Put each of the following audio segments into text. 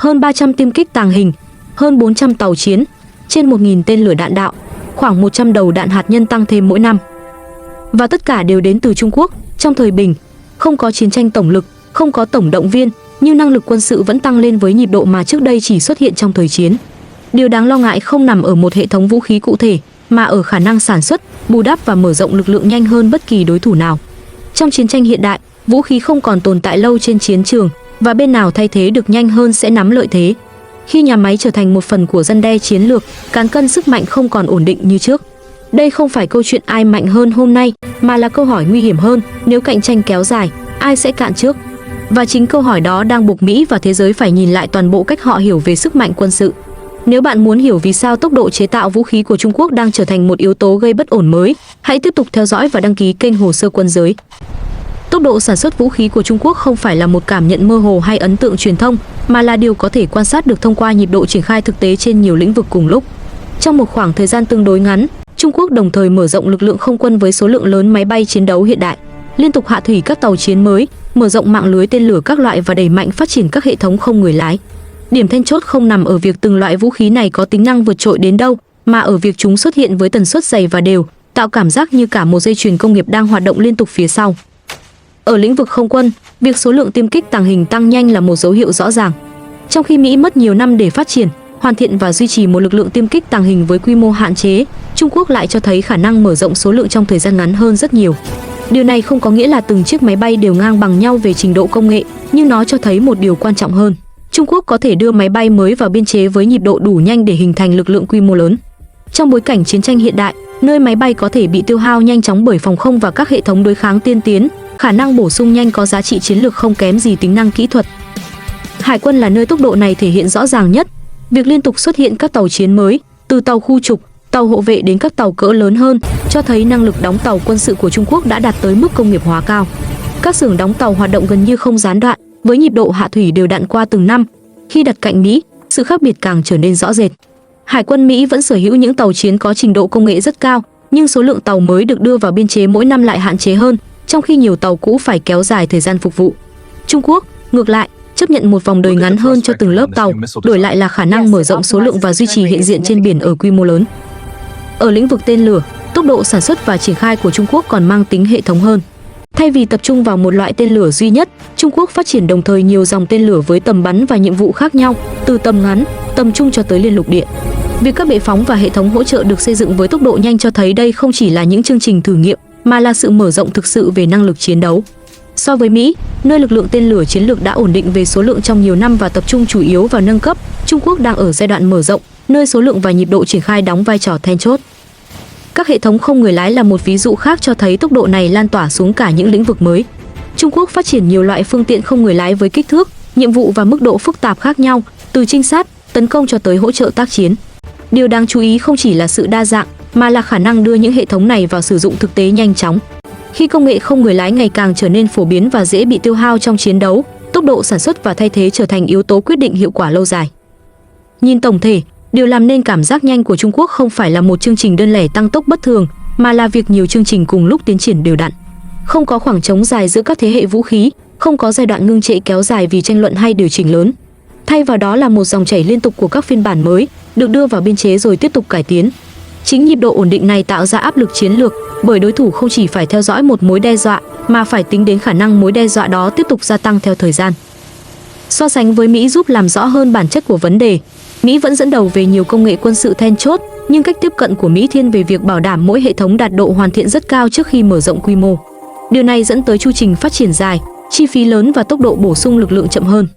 hơn 300 tiêm kích tàng hình, hơn 400 tàu chiến, trên 1.000 tên lửa đạn đạo, khoảng 100 đầu đạn hạt nhân tăng thêm mỗi năm. Và tất cả đều đến từ Trung Quốc. Trong thời bình, không có chiến tranh tổng lực, không có tổng động viên, nhưng năng lực quân sự vẫn tăng lên với nhịp độ mà trước đây chỉ xuất hiện trong thời chiến. Điều đáng lo ngại không nằm ở một hệ thống vũ khí cụ thể, mà ở khả năng sản xuất, bù đắp và mở rộng lực lượng nhanh hơn bất kỳ đối thủ nào. Trong chiến tranh hiện đại, vũ khí không còn tồn tại lâu trên chiến trường, và bên nào thay thế được nhanh hơn sẽ nắm lợi thế. Khi nhà máy trở thành một phần của răn đe chiến lược, cán cân sức mạnh không còn ổn định như trước. Đây không phải câu chuyện ai mạnh hơn hôm nay, mà là câu hỏi nguy hiểm hơn, nếu cạnh tranh kéo dài, ai sẽ cạn trước? Và chính câu hỏi đó đang buộc Mỹ và thế giới phải nhìn lại toàn bộ cách họ hiểu về sức mạnh quân sự. Nếu bạn muốn hiểu vì sao tốc độ chế tạo vũ khí của Trung Quốc đang trở thành một yếu tố gây bất ổn mới, hãy tiếp tục theo dõi và đăng ký kênh Hồ sơ Quân giới. Tốc độ sản xuất vũ khí của Trung Quốc không phải là một cảm nhận mơ hồ hay ấn tượng truyền thông, mà là điều có thể quan sát được thông qua nhịp độ triển khai thực tế trên nhiều lĩnh vực cùng lúc. Trong một khoảng thời gian tương đối ngắn, Trung Quốc đồng thời mở rộng lực lượng không quân với số lượng lớn máy bay chiến đấu hiện đại, liên tục hạ thủy các tàu chiến mới, mở rộng mạng lưới tên lửa các loại và đẩy mạnh phát triển các hệ thống không người lái. Điểm then chốt không nằm ở việc từng loại vũ khí này có tính năng vượt trội đến đâu, mà ở việc chúng xuất hiện với tần suất dày và đều, tạo cảm giác như cả một dây chuyền công nghiệp đang hoạt động liên tục phía sau. Ở lĩnh vực không quân, việc số lượng tiêm kích tàng hình tăng nhanh là một dấu hiệu rõ ràng. Trong khi Mỹ mất nhiều năm để phát triển, hoàn thiện và duy trì một lực lượng tiêm kích tàng hình với quy mô hạn chế, Trung Quốc lại cho thấy khả năng mở rộng số lượng trong thời gian ngắn hơn rất nhiều. Điều này không có nghĩa là từng chiếc máy bay đều ngang bằng nhau về trình độ công nghệ, nhưng nó cho thấy một điều quan trọng hơn. Trung Quốc có thể đưa máy bay mới vào biên chế với nhịp độ đủ nhanh để hình thành lực lượng quy mô lớn. Trong bối cảnh chiến tranh hiện đại, nơi máy bay có thể bị tiêu hao nhanh chóng bởi phòng không và các hệ thống đối kháng tiên tiến, khả năng bổ sung nhanh có giá trị chiến lược không kém gì tính năng kỹ thuật. Hải quân là nơi tốc độ này thể hiện rõ ràng nhất. Việc liên tục xuất hiện các tàu chiến mới, từ tàu khu trục, tàu hộ vệ đến các tàu cỡ lớn hơn, cho thấy năng lực đóng tàu quân sự của Trung Quốc đã đạt tới mức công nghiệp hóa cao. Các xưởng đóng tàu hoạt động gần như không gián đoạn, với nhịp độ hạ thủy đều đặn qua từng năm. Khi đặt cạnh Mỹ, sự khác biệt càng trở nên rõ rệt. Hải quân Mỹ vẫn sở hữu những tàu chiến có trình độ công nghệ rất cao, nhưng số lượng tàu mới được đưa vào biên chế mỗi năm lại hạn chế hơn, trong khi nhiều tàu cũ phải kéo dài thời gian phục vụ. Trung Quốc, ngược lại, chấp nhận một vòng đời ngắn hơn cho từng lớp tàu, đổi lại là khả năng mở rộng số lượng và duy trì hiện diện trên biển ở quy mô lớn. Ở lĩnh vực tên lửa, tốc độ sản xuất và triển khai của Trung Quốc còn mang tính hệ thống hơn. Thay vì tập trung vào một loại tên lửa duy nhất, Trung Quốc phát triển đồng thời nhiều dòng tên lửa với tầm bắn và nhiệm vụ khác nhau, từ tầm ngắn, tầm trung cho tới liên lục địa. Việc các bệ phóng và hệ thống hỗ trợ được xây dựng với tốc độ nhanh cho thấy đây không chỉ là những chương trình thử nghiệm, mà là sự mở rộng thực sự về năng lực chiến đấu. So với Mỹ, nơi lực lượng tên lửa chiến lược đã ổn định về số lượng trong nhiều năm và tập trung chủ yếu vào nâng cấp, Trung Quốc đang ở giai đoạn mở rộng, nơi số lượng và nhịp độ triển khai đóng vai trò then chốt. Các hệ thống không người lái là một ví dụ khác cho thấy tốc độ này lan tỏa xuống cả những lĩnh vực mới. Trung Quốc phát triển nhiều loại phương tiện không người lái với kích thước, nhiệm vụ và mức độ phức tạp khác nhau, từ trinh sát, tấn công cho tới hỗ trợ tác chiến. Điều đáng chú ý không chỉ là sự đa dạng, mà là khả năng đưa những hệ thống này vào sử dụng thực tế nhanh chóng. Khi công nghệ không người lái ngày càng trở nên phổ biến và dễ bị tiêu hao trong chiến đấu, tốc độ sản xuất và thay thế trở thành yếu tố quyết định hiệu quả lâu dài. Nhìn tổng thể, điều làm nên cảm giác nhanh của Trung Quốc không phải là một chương trình đơn lẻ tăng tốc bất thường, mà là việc nhiều chương trình cùng lúc tiến triển đều đặn. Không có khoảng trống dài giữa các thế hệ vũ khí, không có giai đoạn ngưng trệ kéo dài vì tranh luận hay điều chỉnh lớn. Thay vào đó là một dòng chảy liên tục của các phiên bản mới, được đưa vào biên chế rồi tiếp tục cải tiến. Chính nhịp độ ổn định này tạo ra áp lực chiến lược, bởi đối thủ không chỉ phải theo dõi một mối đe dọa, mà phải tính đến khả năng mối đe dọa đó tiếp tục gia tăng theo thời gian. So sánh với Mỹ giúp làm rõ hơn bản chất của vấn đề. Mỹ vẫn dẫn đầu về nhiều công nghệ quân sự then chốt, nhưng cách tiếp cận của Mỹ thiên về việc bảo đảm mỗi hệ thống đạt độ hoàn thiện rất cao trước khi mở rộng quy mô. Điều này dẫn tới chu trình phát triển dài, chi phí lớn và tốc độ bổ sung lực lượng chậm hơn.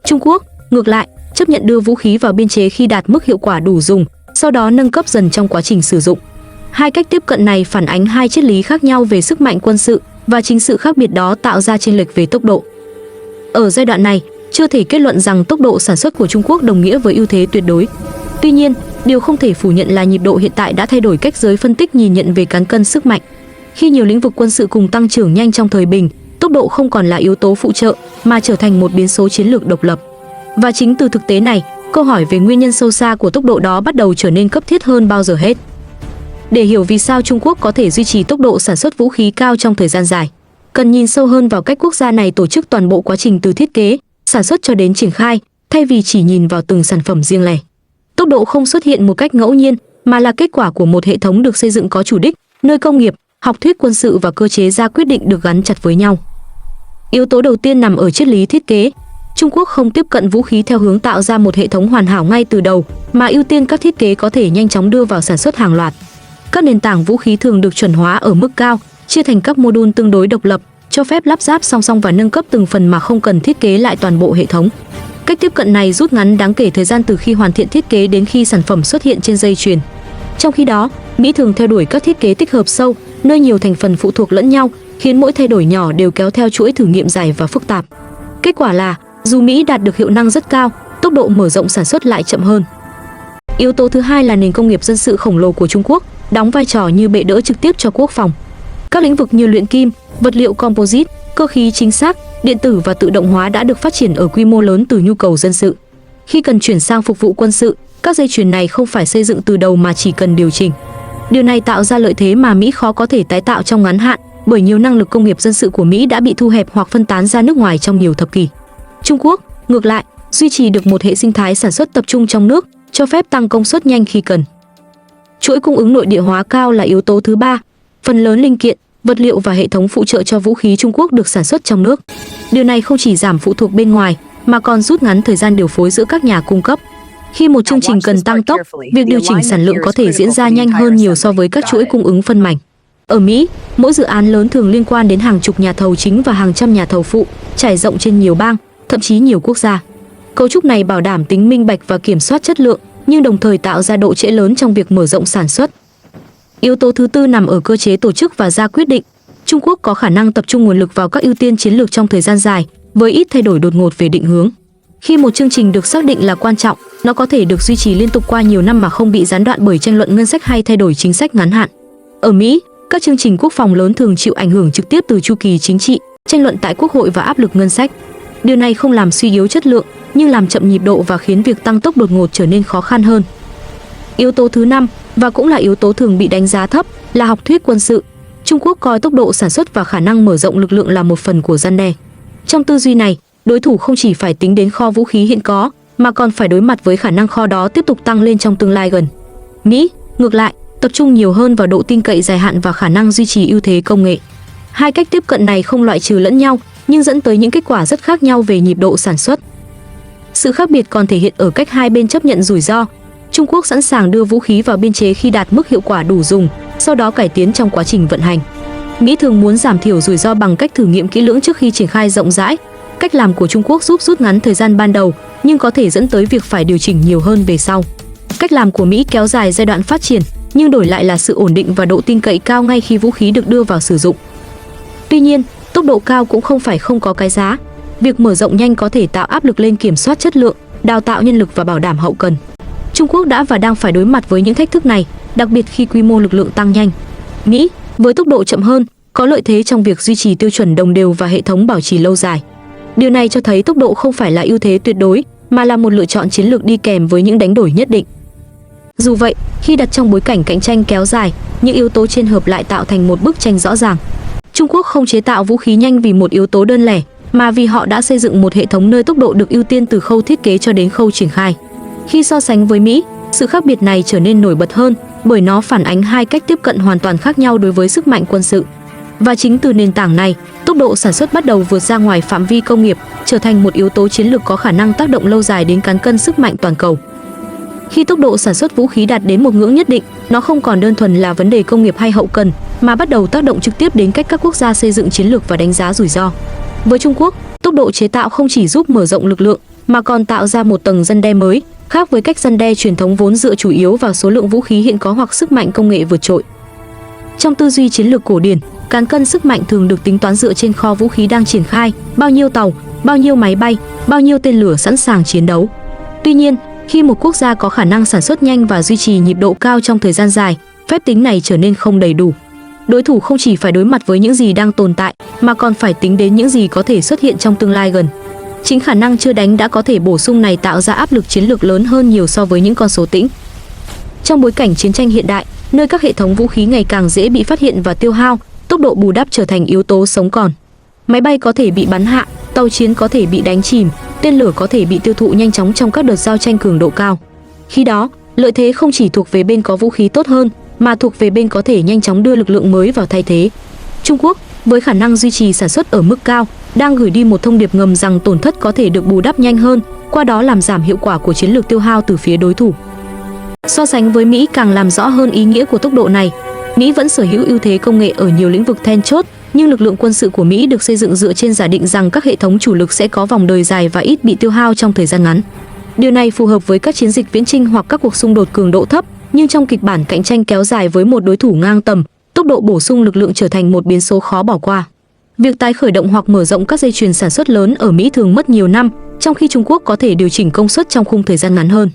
Trung Quốc, ngược lại, chấp nhận đưa vũ khí vào biên chế khi đạt mức hiệu quả đủ dùng, sau đó nâng cấp dần trong quá trình sử dụng. Hai cách tiếp cận này phản ánh hai triết lý khác nhau về sức mạnh quân sự, và chính sự khác biệt đó tạo ra chênh lệch về tốc độ. Ở giai đoạn này, chưa thể kết luận rằng tốc độ sản xuất của Trung Quốc đồng nghĩa với ưu thế tuyệt đối. Tuy nhiên, điều không thể phủ nhận là nhịp độ hiện tại đã thay đổi cách giới phân tích nhìn nhận về cán cân sức mạnh. Khi nhiều lĩnh vực quân sự cùng tăng trưởng nhanh trong thời bình, tốc độ không còn là yếu tố phụ trợ, mà trở thành một biến số chiến lược độc lập. Và chính từ thực tế này, câu hỏi về nguyên nhân sâu xa của tốc độ đó bắt đầu trở nên cấp thiết hơn bao giờ hết. Để hiểu vì sao Trung Quốc có thể duy trì tốc độ sản xuất vũ khí cao trong thời gian dài, cần nhìn sâu hơn vào cách quốc gia này tổ chức toàn bộ quá trình từ thiết kế, sản xuất cho đến triển khai, thay vì chỉ nhìn vào từng sản phẩm riêng lẻ. Tốc độ không xuất hiện một cách ngẫu nhiên, mà là kết quả của một hệ thống được xây dựng có chủ đích, nơi công nghiệp, học thuyết quân sự và cơ chế ra quyết định được gắn chặt với nhau. Yếu tố đầu tiên nằm ở triết lý thiết kế. Trung Quốc không tiếp cận vũ khí theo hướng tạo ra một hệ thống hoàn hảo ngay từ đầu, mà ưu tiên các thiết kế có thể nhanh chóng đưa vào sản xuất hàng loạt. Các nền tảng vũ khí thường được chuẩn hóa ở mức cao, chia thành các mô-đun tương đối độc lập, cho phép lắp ráp song song và nâng cấp từng phần mà không cần thiết kế lại toàn bộ hệ thống. Cách tiếp cận này rút ngắn đáng kể thời gian từ khi hoàn thiện thiết kế đến khi sản phẩm xuất hiện trên dây chuyền. Trong khi đó, Mỹ thường theo đuổi các thiết kế tích hợp sâu, nơi nhiều thành phần phụ thuộc lẫn nhau, khiến mỗi thay đổi nhỏ đều kéo theo chuỗi thử nghiệm dài và phức tạp. Kết quả là, dù Mỹ đạt được hiệu năng rất cao, tốc độ mở rộng sản xuất lại chậm hơn. Yếu tố thứ hai là nền công nghiệp dân sự khổng lồ của Trung Quốc, đóng vai trò như bệ đỡ trực tiếp cho quốc phòng. Các lĩnh vực như luyện kim, vật liệu composite, cơ khí chính xác, điện tử và tự động hóa đã được phát triển ở quy mô lớn từ nhu cầu dân sự. Khi cần chuyển sang phục vụ quân sự, các dây chuyền này không phải xây dựng từ đầu mà chỉ cần điều chỉnh. Điều này tạo ra lợi thế mà Mỹ khó có thể tái tạo trong ngắn hạn, bởi nhiều năng lực công nghiệp dân sự của Mỹ đã bị thu hẹp hoặc phân tán ra nước ngoài trong nhiều thập kỷ. Trung Quốc, ngược lại, duy trì được một hệ sinh thái sản xuất tập trung trong nước, cho phép tăng công suất nhanh khi cần. Chuỗi cung ứng nội địa hóa cao là yếu tố thứ ba. Phần lớn linh kiện, vật liệu và hệ thống phụ trợ cho vũ khí Trung Quốc được sản xuất trong nước. Điều này không chỉ giảm phụ thuộc bên ngoài, mà còn rút ngắn thời gian điều phối giữa các nhà cung cấp. Khi một chương trình cần tăng tốc, việc điều chỉnh sản lượng có thể diễn ra nhanh hơn nhiều so với các chuỗi cung ứng phân mảnh. Ở Mỹ, mỗi dự án lớn thường liên quan đến hàng chục nhà thầu chính và hàng trăm nhà thầu phụ, trải rộng trên nhiều bang, thậm chí nhiều quốc gia. Cấu trúc này bảo đảm tính minh bạch và kiểm soát chất lượng, nhưng đồng thời tạo ra độ trễ lớn trong việc mở rộng sản xuất. Yếu tố thứ tư nằm ở cơ chế tổ chức và ra quyết định. Trung Quốc có khả năng tập trung nguồn lực vào các ưu tiên chiến lược trong thời gian dài, với ít thay đổi đột ngột về định hướng. Khi một chương trình được xác định là quan trọng, nó có thể được duy trì liên tục qua nhiều năm mà không bị gián đoạn bởi tranh luận ngân sách hay thay đổi chính sách ngắn hạn. Ở Mỹ, các chương trình quốc phòng lớn thường chịu ảnh hưởng trực tiếp từ chu kỳ chính trị, tranh luận tại Quốc hội và áp lực ngân sách. Điều này không làm suy yếu chất lượng, nhưng làm chậm nhịp độ và khiến việc tăng tốc đột ngột trở nên khó khăn hơn. Yếu tố thứ năm, và cũng là yếu tố thường bị đánh giá thấp, là học thuyết quân sự. Trung Quốc coi tốc độ sản xuất và khả năng mở rộng lực lượng là một phần của răn đe. Trong tư duy này, đối thủ không chỉ phải tính đến kho vũ khí hiện có, mà còn phải đối mặt với khả năng kho đó tiếp tục tăng lên trong tương lai gần. Mỹ, ngược lại, tập trung nhiều hơn vào độ tin cậy dài hạn và khả năng duy trì ưu thế công nghệ. Hai cách tiếp cận này không loại trừ lẫn nhau, nhưng dẫn tới những kết quả rất khác nhau về nhịp độ sản xuất. Sự khác biệt còn thể hiện ở cách hai bên chấp nhận rủi ro. Trung Quốc sẵn sàng đưa vũ khí vào biên chế khi đạt mức hiệu quả đủ dùng, sau đó cải tiến trong quá trình vận hành. Mỹ thường muốn giảm thiểu rủi ro bằng cách thử nghiệm kỹ lưỡng trước khi triển khai rộng rãi. Cách làm của Trung Quốc giúp rút ngắn thời gian ban đầu, nhưng có thể dẫn tới việc phải điều chỉnh nhiều hơn về sau. Cách làm của Mỹ kéo dài giai đoạn phát triển, nhưng đổi lại là sự ổn định và độ tin cậy cao ngay khi vũ khí được đưa vào sử dụng. Tuy nhiên, tốc độ cao cũng không phải không có cái giá. Việc mở rộng nhanh có thể tạo áp lực lên kiểm soát chất lượng, đào tạo nhân lực và bảo đảm hậu cần. Trung Quốc đã và đang phải đối mặt với những thách thức này, đặc biệt khi quy mô lực lượng tăng nhanh. Mỹ, với tốc độ chậm hơn, có lợi thế trong việc duy trì tiêu chuẩn đồng đều và hệ thống bảo trì lâu dài. Điều này cho thấy tốc độ không phải là ưu thế tuyệt đối, mà là một lựa chọn chiến lược đi kèm với những đánh đổi nhất định. Dù vậy, khi đặt trong bối cảnh cạnh tranh kéo dài, những yếu tố trên hợp lại tạo thành một bức tranh rõ ràng. Trung Quốc không chế tạo vũ khí nhanh vì một yếu tố đơn lẻ, mà vì họ đã xây dựng một hệ thống nơi tốc độ được ưu tiên từ khâu thiết kế cho đến khâu triển khai. Khi so sánh với Mỹ, sự khác biệt này trở nên nổi bật hơn, bởi nó phản ánh hai cách tiếp cận hoàn toàn khác nhau đối với sức mạnh quân sự. Và chính từ nền tảng này, tốc độ sản xuất bắt đầu vượt ra ngoài phạm vi công nghiệp, trở thành một yếu tố chiến lược có khả năng tác động lâu dài đến cán cân sức mạnh toàn cầu. Khi tốc độ sản xuất vũ khí đạt đến một ngưỡng nhất định, nó không còn đơn thuần là vấn đề công nghiệp hay hậu cần, mà bắt đầu tác động trực tiếp đến cách các quốc gia xây dựng chiến lược và đánh giá rủi ro. Với Trung Quốc, tốc độ chế tạo không chỉ giúp mở rộng lực lượng, mà còn tạo ra một tầng răn đe mới, khác với cách răn đe truyền thống vốn dựa chủ yếu vào số lượng vũ khí hiện có hoặc sức mạnh công nghệ vượt trội. Trong tư duy chiến lược cổ điển, cán cân sức mạnh thường được tính toán dựa trên kho vũ khí đang triển khai, bao nhiêu tàu, bao nhiêu máy bay, bao nhiêu tên lửa sẵn sàng chiến đấu. Tuy nhiên, khi một quốc gia có khả năng sản xuất nhanh và duy trì nhịp độ cao trong thời gian dài, phép tính này trở nên không đầy đủ. Đối thủ không chỉ phải đối mặt với những gì đang tồn tại, mà còn phải tính đến những gì có thể xuất hiện trong tương lai gần. Chính khả năng chưa đánh đã có thể bổ sung này tạo ra áp lực chiến lược lớn hơn nhiều so với những con số tĩnh. Trong bối cảnh chiến tranh hiện đại, nơi các hệ thống vũ khí ngày càng dễ bị phát hiện và tiêu hao, tốc độ bù đắp trở thành yếu tố sống còn. Máy bay có thể bị bắn hạ, tàu chiến có thể bị đánh chìm, tên lửa có thể bị tiêu thụ nhanh chóng trong các đợt giao tranh cường độ cao. Khi đó, lợi thế không chỉ thuộc về bên có vũ khí tốt hơn, mà thuộc về bên có thể nhanh chóng đưa lực lượng mới vào thay thế. Trung Quốc, với khả năng duy trì sản xuất ở mức cao, đang gửi đi một thông điệp ngầm rằng tổn thất có thể được bù đắp nhanh hơn, qua đó làm giảm hiệu quả của chiến lược tiêu hao từ phía đối thủ. So sánh với Mỹ càng làm rõ hơn ý nghĩa của tốc độ này. Mỹ vẫn sở hữu ưu thế công nghệ ở nhiều lĩnh vực then chốt, nhưng lực lượng quân sự của Mỹ được xây dựng dựa trên giả định rằng các hệ thống chủ lực sẽ có vòng đời dài và ít bị tiêu hao trong thời gian ngắn. Điều này phù hợp với các chiến dịch viễn chinh hoặc các cuộc xung đột cường độ thấp, nhưng trong kịch bản cạnh tranh kéo dài với một đối thủ ngang tầm, tốc độ bổ sung lực lượng trở thành một biến số khó bỏ qua. Việc tái khởi động hoặc mở rộng các dây chuyền sản xuất lớn ở Mỹ thường mất nhiều năm, trong khi Trung Quốc có thể điều chỉnh công suất trong khung thời gian ngắn hơn.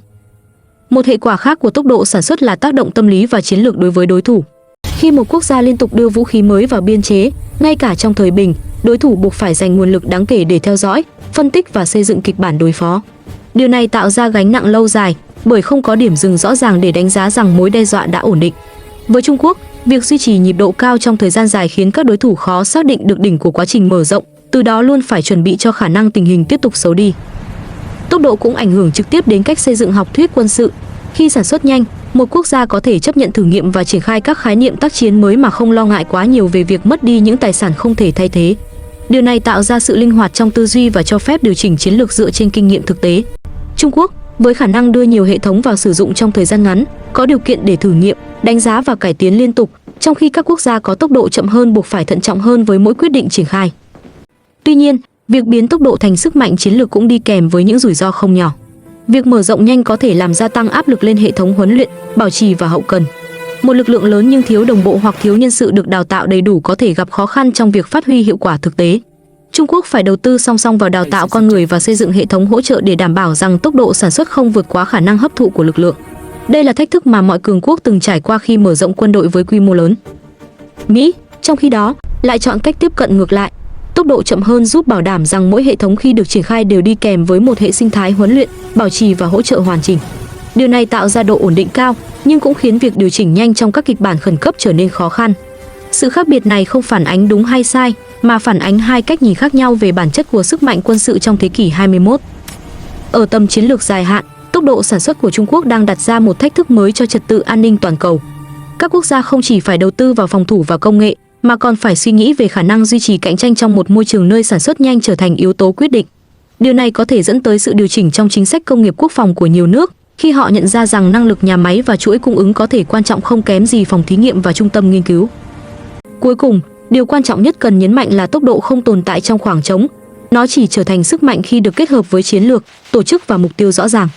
Một hệ quả khác của tốc độ sản xuất là tác động tâm lý và chiến lược đối với đối thủ. Khi một quốc gia liên tục đưa vũ khí mới vào biên chế, ngay cả trong thời bình, đối thủ buộc phải dành nguồn lực đáng kể để theo dõi, phân tích và xây dựng kịch bản đối phó. Điều này tạo ra gánh nặng lâu dài, bởi không có điểm dừng rõ ràng để đánh giá rằng mối đe dọa đã ổn định. Với Trung Quốc, việc duy trì nhịp độ cao trong thời gian dài khiến các đối thủ khó xác định được đỉnh của quá trình mở rộng, từ đó luôn phải chuẩn bị cho khả năng tình hình tiếp tục xấu đi. Tốc độ cũng ảnh hưởng trực tiếp đến cách xây dựng học thuyết quân sự. Khi sản xuất nhanh, một quốc gia có thể chấp nhận thử nghiệm và triển khai các khái niệm tác chiến mới mà không lo ngại quá nhiều về việc mất đi những tài sản không thể thay thế. Điều này tạo ra sự linh hoạt trong tư duy và cho phép điều chỉnh chiến lược dựa trên kinh nghiệm thực tế. Trung Quốc, với khả năng đưa nhiều hệ thống vào sử dụng trong thời gian ngắn, có điều kiện để thử nghiệm, đánh giá và cải tiến liên tục, trong khi các quốc gia có tốc độ chậm hơn buộc phải thận trọng hơn với mỗi quyết định triển khai. Tuy nhiên, việc biến tốc độ thành sức mạnh chiến lược cũng đi kèm với những rủi ro không nhỏ. Việc mở rộng nhanh có thể làm gia tăng áp lực lên hệ thống huấn luyện, bảo trì và hậu cần. Một lực lượng lớn nhưng thiếu đồng bộ hoặc thiếu nhân sự được đào tạo đầy đủ có thể gặp khó khăn trong việc phát huy hiệu quả thực tế. Trung Quốc phải đầu tư song song vào đào tạo con người và xây dựng hệ thống hỗ trợ để đảm bảo rằng tốc độ sản xuất không vượt quá khả năng hấp thụ của lực lượng. Đây là thách thức mà mọi cường quốc từng trải qua khi mở rộng quân đội với quy mô lớn. Mỹ, trong khi đó, lại chọn cách tiếp cận ngược lại. Tốc độ chậm hơn giúp bảo đảm rằng mỗi hệ thống khi được triển khai đều đi kèm với một hệ sinh thái huấn luyện, bảo trì và hỗ trợ hoàn chỉnh. Điều này tạo ra độ ổn định cao, nhưng cũng khiến việc điều chỉnh nhanh trong các kịch bản khẩn cấp trở nên khó khăn. Sự khác biệt này không phản ánh đúng hay sai, mà phản ánh hai cách nhìn khác nhau về bản chất của sức mạnh quân sự trong thế kỷ 21. Ở tầm chiến lược dài hạn, tốc độ sản xuất của Trung Quốc đang đặt ra một thách thức mới cho trật tự an ninh toàn cầu. Các quốc gia không chỉ phải đầu tư vào phòng thủ và công nghệ, mà còn phải suy nghĩ về khả năng duy trì cạnh tranh trong một môi trường nơi sản xuất nhanh trở thành yếu tố quyết định. Điều này có thể dẫn tới sự điều chỉnh trong chính sách công nghiệp quốc phòng của nhiều nước, khi họ nhận ra rằng năng lực nhà máy và chuỗi cung ứng có thể quan trọng không kém gì phòng thí nghiệm và trung tâm nghiên cứu. Cuối cùng, điều quan trọng nhất cần nhấn mạnh là tốc độ không tồn tại trong khoảng trống. Nó chỉ trở thành sức mạnh khi được kết hợp với chiến lược, tổ chức và mục tiêu rõ ràng.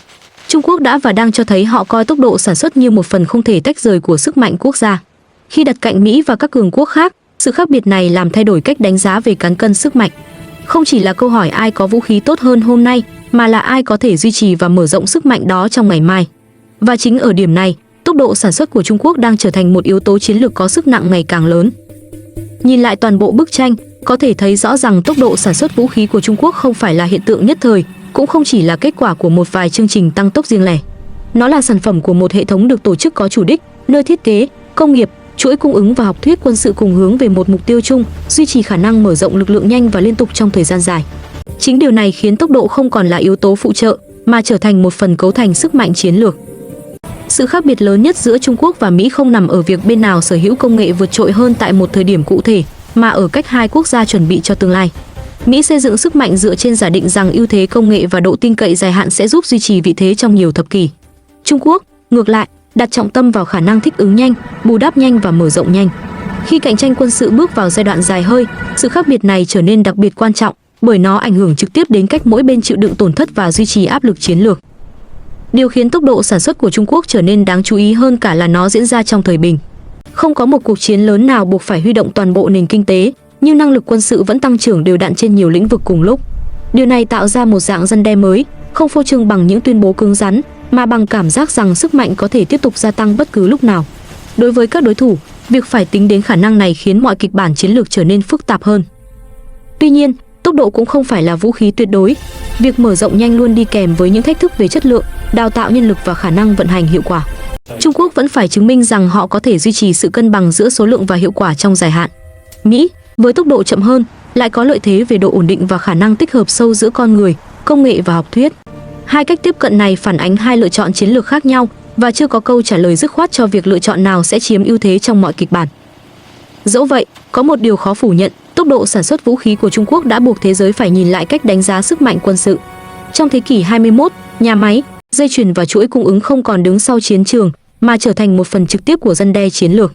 Trung Quốc đã và đang cho thấy họ coi tốc độ sản xuất như một phần không thể tách rời của sức mạnh quốc gia. Khi đặt cạnh Mỹ và các cường quốc khác, sự khác biệt này làm thay đổi cách đánh giá về cán cân sức mạnh. Không chỉ là câu hỏi ai có vũ khí tốt hơn hôm nay, mà là ai có thể duy trì và mở rộng sức mạnh đó trong ngày mai. Và chính ở điểm này, tốc độ sản xuất của Trung Quốc đang trở thành một yếu tố chiến lược có sức nặng ngày càng lớn. Nhìn lại toàn bộ bức tranh, có thể thấy rõ rằng tốc độ sản xuất vũ khí của Trung Quốc không phải là hiện tượng nhất thời, cũng không chỉ là kết quả của một vài chương trình tăng tốc riêng lẻ. Nó là sản phẩm của một hệ thống được tổ chức có chủ đích, nơi thiết kế, công nghiệp, chuỗi cung ứng và học thuyết quân sự cùng hướng về một mục tiêu chung, duy trì khả năng mở rộng lực lượng nhanh và liên tục trong thời gian dài. Chính điều này khiến tốc độ không còn là yếu tố phụ trợ, mà trở thành một phần cấu thành sức mạnh chiến lược. Sự khác biệt lớn nhất giữa Trung Quốc và Mỹ không nằm ở việc bên nào sở hữu công nghệ vượt trội hơn tại một thời điểm cụ thể, mà ở cách hai quốc gia chuẩn bị cho tương lai. Mỹ xây dựng sức mạnh dựa trên giả định rằng ưu thế công nghệ và độ tin cậy dài hạn sẽ giúp duy trì vị thế trong nhiều thập kỷ. Trung Quốc, ngược lại, đặt trọng tâm vào khả năng thích ứng nhanh, bù đắp nhanh và mở rộng nhanh. Khi cạnh tranh quân sự bước vào giai đoạn dài hơi, sự khác biệt này trở nên đặc biệt quan trọng, bởi nó ảnh hưởng trực tiếp đến cách mỗi bên chịu đựng tổn thất và duy trì áp lực chiến lược. Điều khiến tốc độ sản xuất của Trung Quốc trở nên đáng chú ý hơn cả là nó diễn ra trong thời bình. Không có một cuộc chiến lớn nào buộc phải huy động toàn bộ nền kinh tế, nhưng năng lực quân sự vẫn tăng trưởng đều đặn trên nhiều lĩnh vực cùng lúc. Điều này tạo ra một dạng răn đe mới, không phô trương bằng những tuyên bố cứng rắn, mà bằng cảm giác rằng sức mạnh có thể tiếp tục gia tăng bất cứ lúc nào. Đối với các đối thủ, việc phải tính đến khả năng này khiến mọi kịch bản chiến lược trở nên phức tạp hơn. Tuy nhiên, tốc độ cũng không phải là vũ khí tuyệt đối. Việc mở rộng nhanh luôn đi kèm với những thách thức về chất lượng, đào tạo nhân lực và khả năng vận hành hiệu quả. Trung Quốc vẫn phải chứng minh rằng họ có thể duy trì sự cân bằng giữa số lượng và hiệu quả trong dài hạn. Mỹ, với tốc độ chậm hơn, lại có lợi thế về độ ổn định và khả năng tích hợp sâu giữa con người, công nghệ và học thuyết. Hai cách tiếp cận này phản ánh hai lựa chọn chiến lược khác nhau và chưa có câu trả lời dứt khoát cho việc lựa chọn nào sẽ chiếm ưu thế trong mọi kịch bản. Dẫu vậy, có một điều khó phủ nhận, tốc độ sản xuất vũ khí của Trung Quốc đã buộc thế giới phải nhìn lại cách đánh giá sức mạnh quân sự. Trong thế kỷ 21, nhà máy, dây chuyền và chuỗi cung ứng không còn đứng sau chiến trường mà trở thành một phần trực tiếp của răn đe chiến lược.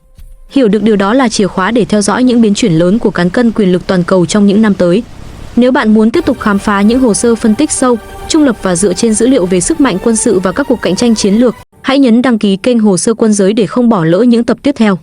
Hiểu được điều đó là chìa khóa để theo dõi những biến chuyển lớn của cán cân quyền lực toàn cầu trong những năm tới. Nếu bạn muốn tiếp tục khám phá những hồ sơ phân tích sâu, trung lập và dựa trên dữ liệu về sức mạnh quân sự và các cuộc cạnh tranh chiến lược, hãy nhấn đăng ký kênh Hồ sơ Quân giới để không bỏ lỡ những tập tiếp theo.